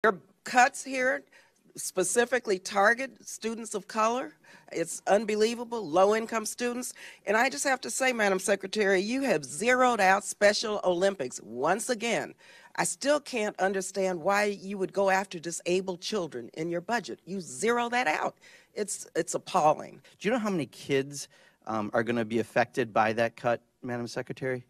Your cuts here specifically target students of color. It's unbelievable, low-income students. And I just have to say, Madam Secretary, you have zeroed out Special Olympics once again. I still can't understand why you would go after disabled children in your budget. You zero that out. It's appalling. Do you know how many kids are going to be affected by that cut, Madam Secretary?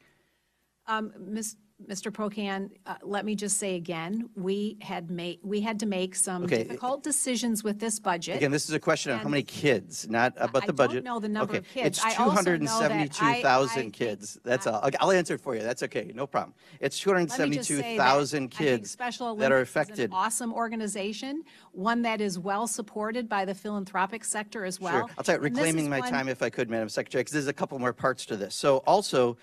Mr. Procan, let me just say again, we had to make some difficult decisions with this budget. Again, this is a question on how many kids, not about the budget. I don't know the number of kids. It's 272,000 kids. That's all. I'll answer it for you. That's okay. No problem. It's 272,000 kids that are affected. Is an awesome organization, one that is well supported by the philanthropic sector as well. Sure. I'll tell you, reclaiming my time if I could, Madam Secretary, because there's a couple more parts to this. So also,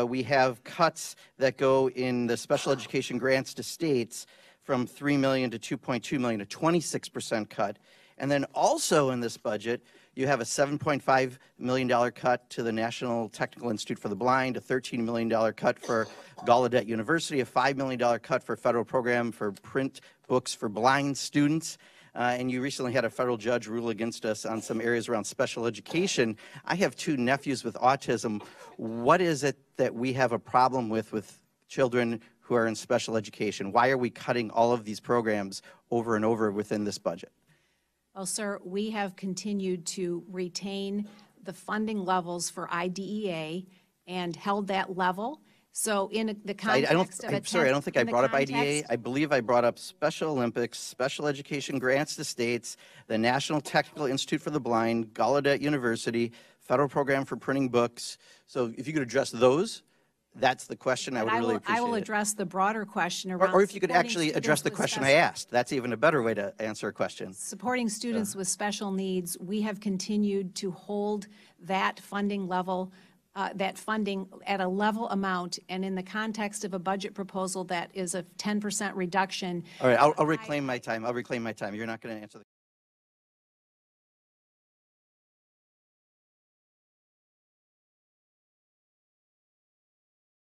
we have cuts that go in the special education grants to states from $3 million to $2.2 million, a 26% cut. And then also in this budget, you have a $7.5 million cut to the National Technical Institute for the Blind, a $13 million cut for Gallaudet University, a $5 million cut for federal program for print books for blind students. And you recently had a federal judge rule against us on some areas around special education. I have two nephews with autism. What is it that we have a problem with children who are in special education? Why are we cutting all of these programs over and over within this budget? Well, sir, we have continued to retain the funding levels for IDEA and held that level. So in the context of I'm sorry, I don't think I brought up IDEA. I believe I brought up Special Olympics, special education grants to states, the National Technical Institute for the Blind, Gallaudet University, federal program for printing books. So if you could address those, that's the question. I would really appreciate it. I will address the broader question around or if you could actually address the question I asked. That's even a better way to answer a question. Supporting students with special needs, we have continued to hold that funding level, that funding at a level amount, and in the context of a budget proposal that is a 10% reduction. All right, I'll reclaim my time. I'll reclaim my time. You're not going to answer the